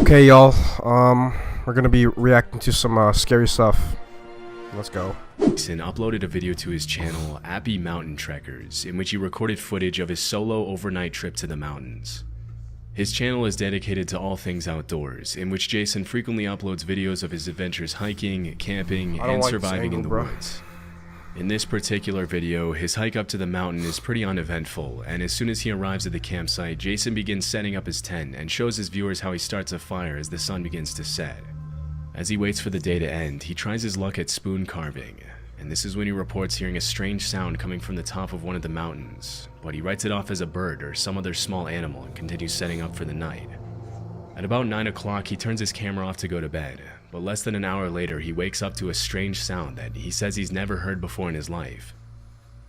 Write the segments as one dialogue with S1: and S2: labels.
S1: Okay, y'all. We're gonna be reacting to some scary stuff. Let's go.
S2: Jason uploaded a video to his channel, Appy Mountain Trekkers, in which he recorded footage of his solo overnight trip to the mountains. His channel is dedicated to all things outdoors, in which Jason frequently uploads videos of his adventures hiking, camping, and surviving in the woods. In this particular video, his hike up to the mountain is pretty uneventful, and as soon as he arrives at the campsite, Jason begins setting up his tent and shows his viewers how he starts a fire as the sun begins to set. As he waits for the day to end, he tries his luck at spoon carving, and this is when he reports hearing a strange sound coming from the top of one of the mountains, but he writes it off as a bird or some other small animal and continues setting up for the night. At about 9 o'clock, he turns his camera off to go to bed, but less than an hour later, he wakes up to a strange sound that he says he's never heard before in his life.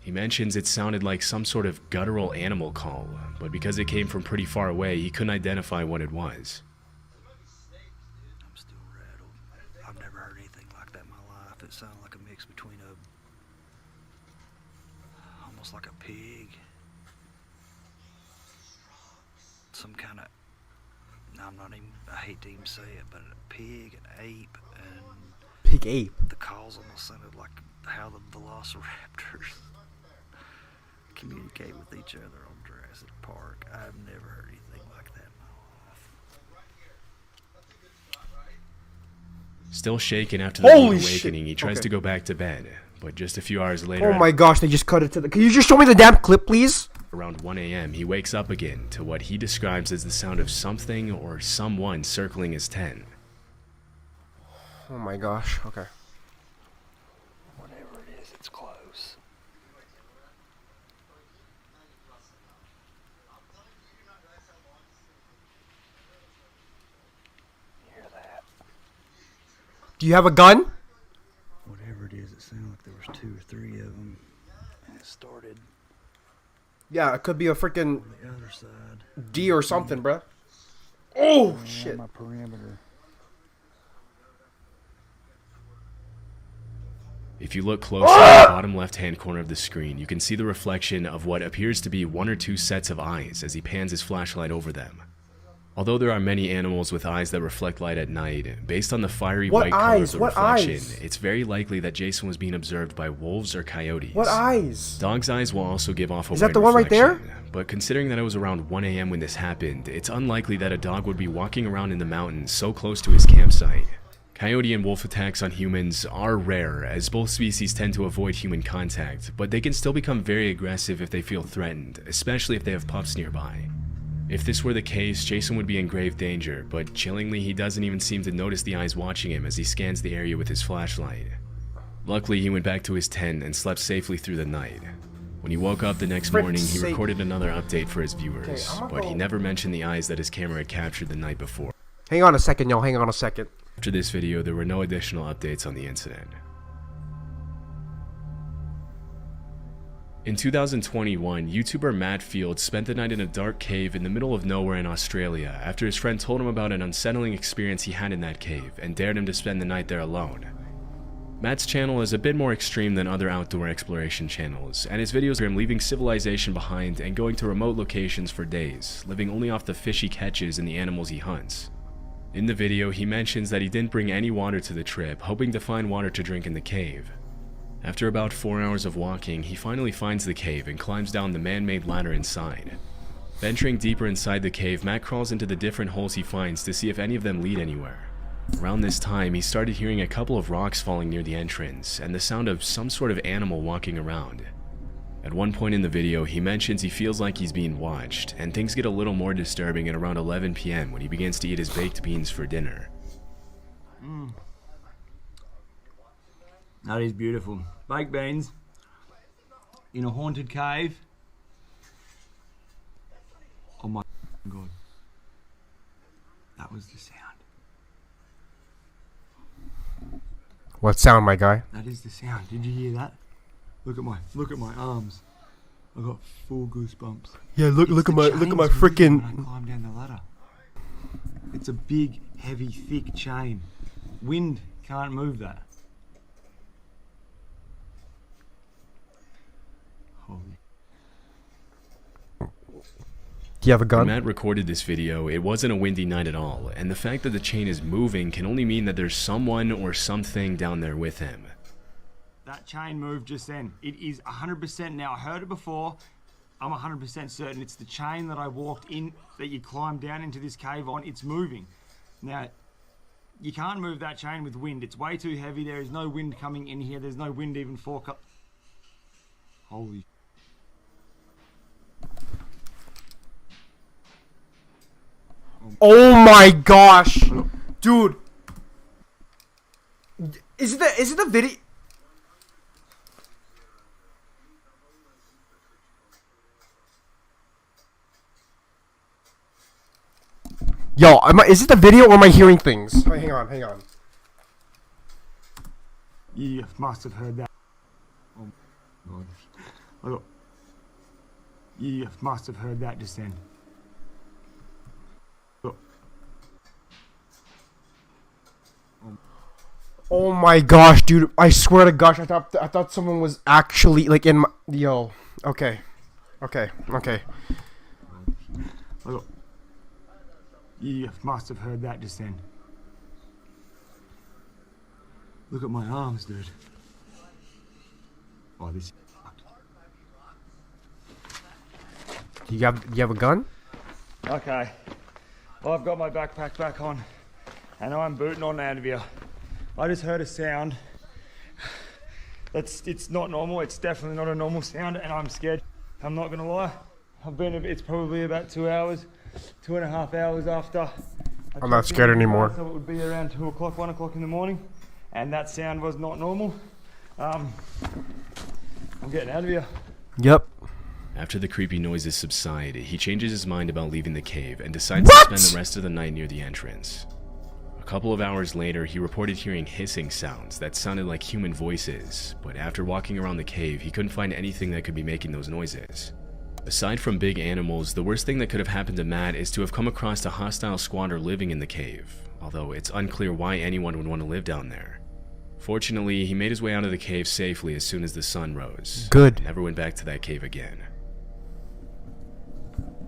S2: He mentions it sounded like some sort of guttural animal call, but because it came from pretty far away, he couldn't identify what it was.
S3: I'm still rattled. I've never heard anything like that in my life. It sounded like a mix between almost like a pig, some kind of, I hate to even say it, but a pig, an ape, and
S1: Pig ape.
S3: the calls almost sounded like how the velociraptors communicate with each other on Jurassic Park. I've never heard anything like that in my life.
S2: Still shaken after the
S1: Holy
S2: rude awakening,
S1: shit.
S2: he tries
S1: Okay.
S2: to go back to bed, but just a few hours later,
S1: Oh my gosh, they just cut it to the. Can you just show me the damn clip, please?
S2: around 1 a.m., he wakes up again to what he describes as the sound of something or someone circling his tent.
S1: Oh my gosh. Okay.
S3: Whatever it is, it's close. You hear that?
S1: Do you have a gun?
S3: Whatever it is, it sounded like there was 2 or 3 of them, and it started
S1: Yeah, it could be a freaking
S3: on the other side.
S1: D or something, bruh. Oh
S3: Around
S1: shit.
S3: my perimeter.
S2: If you look closely at the bottom left-hand corner of the screen, you can see the reflection of what appears to be 1 or 2 sets of eyes as he pans his flashlight over them. Although there are many animals with eyes that reflect light at night, based on the fiery
S1: What
S2: white color of
S1: eyes?
S2: the
S1: What
S2: reflection,
S1: eyes?
S2: it's very likely that Jason was being observed by wolves or coyotes.
S1: What eyes?
S2: Dog's eyes will also give off a
S1: Is that
S2: white
S1: the one right there?
S2: reflection, but considering that it was around 1 a.m. when this happened, it's unlikely that a dog would be walking around in the mountains so close to his campsite. Coyote and wolf attacks on humans are rare, as both species tend to avoid human contact, but they can still become very aggressive if they feel threatened, especially if they have pups nearby. If this were the case, Jason would be in grave danger, but chillingly he doesn't even seem to notice the eyes watching him as he scans the area with his flashlight. Luckily, he went back to his tent and slept safely through the night. When he woke up the next morning, he recorded another update for his viewers, but he never mentioned the eyes that his camera had captured the night before.
S1: Hang on a second, y'all. Hang on a second.
S2: After this video, there were no additional updates on the incident. In 2021, YouTuber Matt Field spent the night in a dark cave in the middle of nowhere in Australia after his friend told him about an unsettling experience he had in that cave and dared him to spend the night there alone. Matt's channel is a bit more extreme than other outdoor exploration channels, and his videos are him leaving civilization behind and going to remote locations for days, living only off the fish he catches and the animals he hunts. In the video, he mentions that he didn't bring any water to the trip, hoping to find water to drink in the cave. After about 4 hours of walking, he finally finds the cave and climbs down the man-made ladder inside. Venturing deeper inside the cave, Matt crawls into the different holes he finds to see if any of them lead anywhere. Around this time, he started hearing a couple of rocks falling near the entrance, and the sound of some sort of animal walking around. At one point in the video, he mentions he feels like he's being watched, and things get a little more disturbing at around 11 p.m. when he begins to eat his baked beans for dinner.
S4: That is beautiful. Baked beans in a haunted cave. Oh my god. That was the sound.
S1: What sound, my guy?
S4: That is the sound. Did you hear that? Look at my arms. I got full goosebumps.
S1: Yeah,
S4: It's
S1: look
S4: the
S1: at my
S4: chains moving
S1: freaking.
S4: when I climb down the ladder. It's a big, heavy, thick chain. Wind can't move that. Holy.
S1: Do you have a
S2: When
S1: gun?
S2: Matt recorded this video, it wasn't a windy night at all, and the fact that the chain is moving can only mean that there's someone or something down there with him.
S4: That chain moved just then. It is 100% now. I heard it before. I'm 100% certain it's the chain that I walked in, that you climbed down into this cave on. It's moving. Now, you can't move that chain with wind. It's way too heavy. There is no wind coming in here. There's no wind even forecast. Holy.
S1: Oh my gosh, dude! Is it the video? Yo, is it the video or am I hearing things? Wait, hang on.
S4: You must have heard that. Oh my God. Look. You must have heard that just then. Look.
S1: Oh my gosh, dude! I swear to gosh, I thought someone was actually like in my. Yo, okay.
S4: Look. You must have heard that just then. Look at my arms, dude. Oh, this is fucked.
S1: Do you have a gun?
S4: Okay. Well, I've got my backpack back on, and I'm booting on out of here. I just heard a sound. It's not normal. It's definitely not a normal sound, and I'm scared. I'm not gonna lie. It's probably about 2 hours, 2.5 hours after.
S1: I'm not scared anymore.
S4: So it would be around 2 o'clock, 1 o'clock in the morning, and that sound was not normal. I'm getting out of here.
S1: Yep.
S2: After the creepy noises subside, he changes his mind about leaving the cave and decides to spend the rest of the night near the entrance. A couple of hours later, he reported hearing hissing sounds that sounded like human voices, but after walking around the cave, he couldn't find anything that could be making those noises. Aside from big animals, the worst thing that could have happened to Matt is to have come across a hostile squatter living in the cave, although it's unclear why anyone would want to live down there. Fortunately, he made his way out of the cave safely as soon as the sun rose.
S1: Good.
S2: Never went back to that cave again.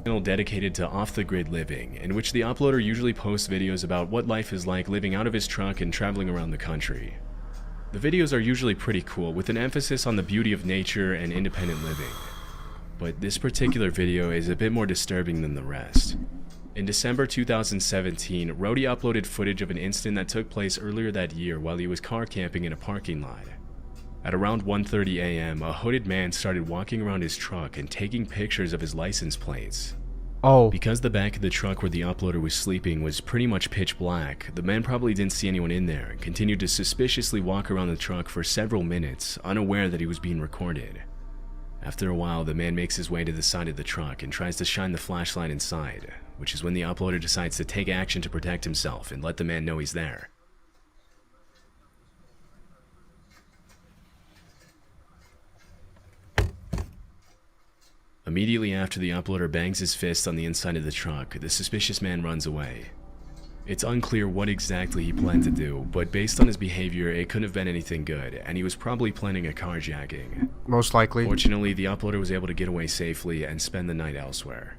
S2: Channel dedicated to off-the-grid living, in which the uploader usually posts videos about what life is like living out of his truck and traveling around the country. The videos are usually pretty cool, with an emphasis on the beauty of nature and independent living. But this particular video is a bit more disturbing than the rest. In December 2017, Rody uploaded footage of an incident that took place earlier that year while he was car camping in a parking lot. At around 1:30 a.m., a hooded man started walking around his truck and taking pictures of his license plates.
S1: Oh.
S2: Because the back of the truck where the uploader was sleeping was pretty much pitch black, the man probably didn't see anyone in there and continued to suspiciously walk around the truck for several minutes, unaware that he was being recorded. After a while, the man makes his way to the side of the truck and tries to shine the flashlight inside, which is when the uploader decides to take action to protect himself and let the man know he's there. Immediately after the uploader bangs his fist on the inside of the truck, the suspicious man runs away. It's unclear what exactly he planned to do, but based on his behavior, it couldn't have been anything good, and he was probably planning a carjacking.
S1: Most likely.
S2: Fortunately, the uploader was able to get away safely and spend the night elsewhere.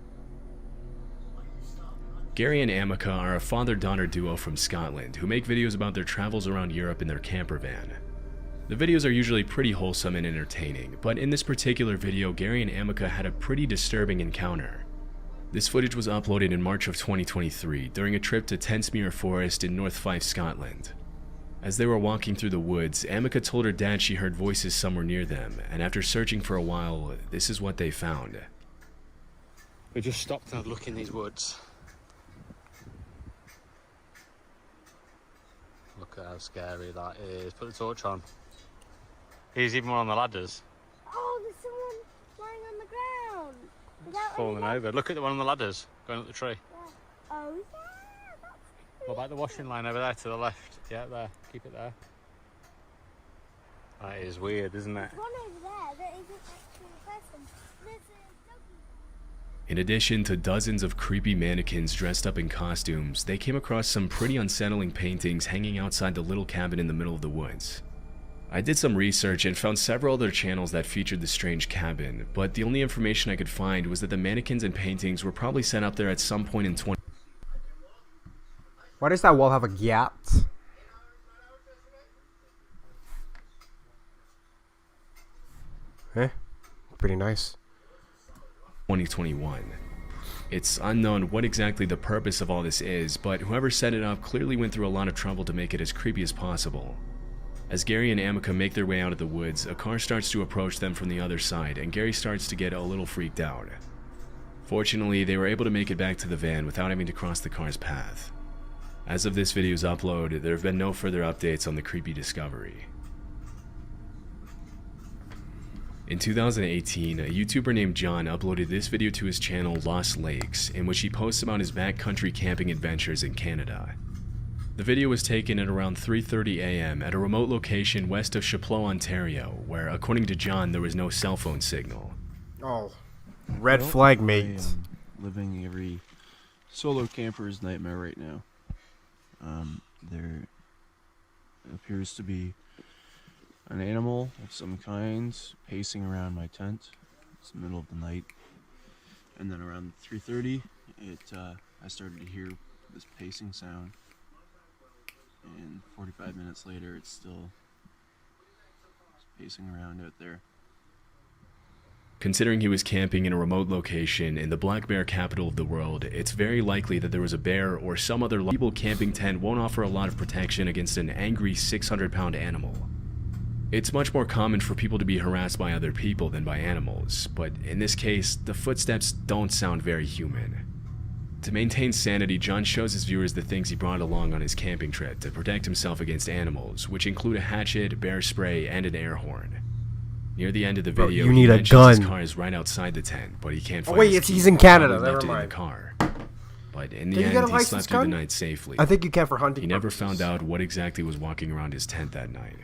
S2: Gary and Amica are a father-daughter duo from Scotland who make videos about their travels around Europe in their camper van. The videos are usually pretty wholesome and entertaining, but in this particular video, Gary and Amica had a pretty disturbing encounter. This footage was uploaded in March of 2023 during a trip to Tensmere Forest in North Fife, Scotland. As they were walking through the woods, Amica told her dad she heard voices somewhere near them, and after searching for a while, this is what they found.
S5: We just stopped and had a look in these woods. Look at how scary that is. Put the torch on. Here's even one on the ladders.
S6: Oh, there's someone lying on the ground. Is that
S5: Falling over. Look at the one on the ladders going up the tree.
S6: Yeah. Oh, yeah. That's
S5: What about the washing line over there to the left? Yeah, there. Keep it there. That is weird, isn't it?
S6: one over there that isn't actually a person. There's a doggy.
S2: In addition to dozens of creepy mannequins dressed up in costumes, they came across some pretty unsettling paintings hanging outside the little cabin in the middle of the woods. I did some research and found several other channels that featured the strange cabin, but the only information I could find was that the mannequins and paintings were probably set up there at some point in 20.
S1: Why does that wall have a gap? Eh? Pretty nice.
S2: 2021. It's unknown what exactly the purpose of all this is, but whoever set it up clearly went through a lot of trouble to make it as creepy as possible. As Gary and Amica make their way out of the woods, a car starts to approach them from the other side, and Gary starts to get a little freaked out. Fortunately, they were able to make it back to the van without having to cross the car's path. As of this video's upload, there have been no further updates on the creepy discovery. In 2018, a YouTuber named John uploaded this video to his channel Lost Lakes, in which he posts about his backcountry camping adventures in Canada. The video was taken at around 3:30 a.m. at a remote location west of Chapleau, Ontario, where, according to John, there was no cell phone signal.
S1: Oh. Red flag, mate.
S7: I am living every solo camper's nightmare right now. There appears to be an animal of some kind pacing around my tent. It's the middle of the night. And then around 3:30, I started to hear this pacing sound. And 45 minutes later, it's still pacing around out there.
S2: Considering he was camping in a remote location in the black bear capital of the world, it's very likely that there was a bear or some other people camping tent won't offer a lot of protection against an angry 600-pound animal. It's much more common for people to be harassed by other people than by animals, but in this case, the footsteps don't sound very human. To maintain sanity, John shows his viewers the things he brought along on his camping trip to protect himself against animals, which include a hatchet, bear spray, and an air horn. Near the end of the
S1: Bro,
S2: video,
S1: you
S2: he
S1: need a
S2: mentions his
S1: gun.
S2: car is right outside the tent, but he can't
S1: Oh,
S2: find
S1: wait,
S2: his
S1: he's
S2: key.
S1: in Canada,
S2: Probably
S1: never
S2: left it in
S1: mind.
S2: the car. But in
S1: Did
S2: the
S1: you get a
S2: end, he
S1: licensed
S2: slept through the
S1: gun?
S2: night safely.
S1: I think you can for hunting
S2: He never
S1: purposes.
S2: found out what exactly was walking around his tent that night.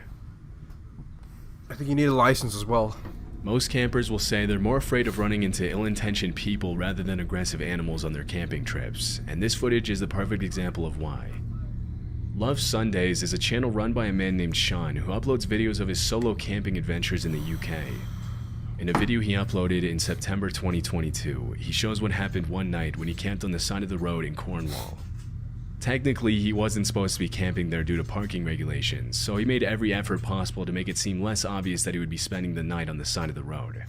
S1: I think you need a license as well.
S2: Most campers will say they're more afraid of running into ill-intentioned people rather than aggressive animals on their camping trips, and this footage is the perfect example of why. Love Sundays is a channel run by a man named Sean who uploads videos of his solo camping adventures in the UK. In a video he uploaded in September 2022, he shows what happened one night when he camped on the side of the road in Cornwall. Technically, he wasn't supposed to be camping there due to parking regulations, so he made every effort possible to make it seem less obvious that he would be spending the night on the side of the road.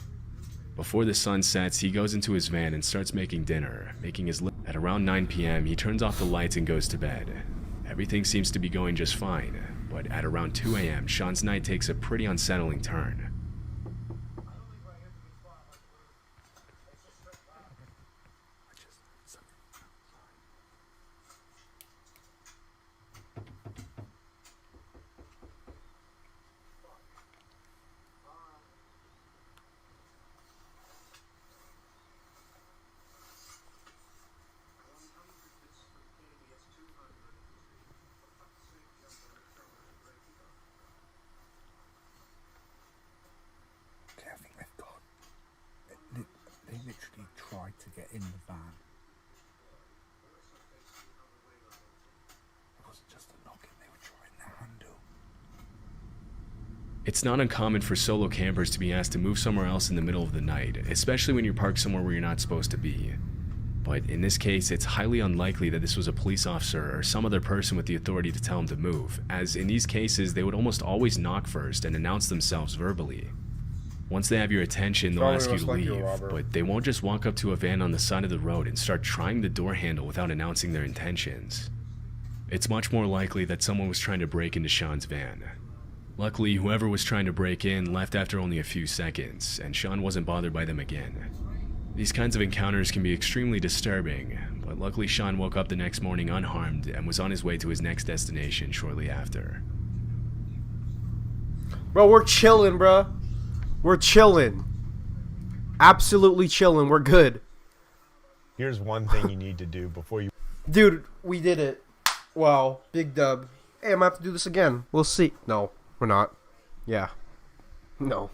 S2: Before the sun sets, he goes into his van and starts making dinner, At around 9 p.m., he turns off the lights and goes to bed. Everything seems to be going just fine, but at around 2 a.m., Sean's night takes a pretty unsettling turn.
S8: I think they've gone. They literally tried to get in the van. It wasn't just a knocking, they were trying to handle.
S2: It's not uncommon for solo campers to be asked to move somewhere else in the middle of the night, especially when you're parked somewhere where you're not supposed to be. But in this case, it's highly unlikely that this was a police officer or some other person with the authority to tell him to move, as in these cases, they would almost always knock first and announce themselves verbally. Once they have your attention, they'll
S1: Probably
S2: ask you
S1: most
S2: to
S1: likely a
S2: leave,
S1: robber.
S2: but they won't just walk up to a van on the side of the road and start trying the door handle without announcing their intentions. It's much more likely that someone was trying to break into Sean's van. Luckily, whoever was trying to break in left after only a few seconds, and Sean wasn't bothered by them again. These kinds of encounters can be extremely disturbing, but luckily Sean woke up the next morning unharmed and was on his way to his next destination shortly after.
S1: Bro, we're chilling, bro. We're chilling. Absolutely chilling. We're good.
S9: Here's one thing you need to do before you...
S1: Dude, we did it. Wow. Big dub. Hey, I might have to do this again. We'll see. No, we're not. Yeah. No.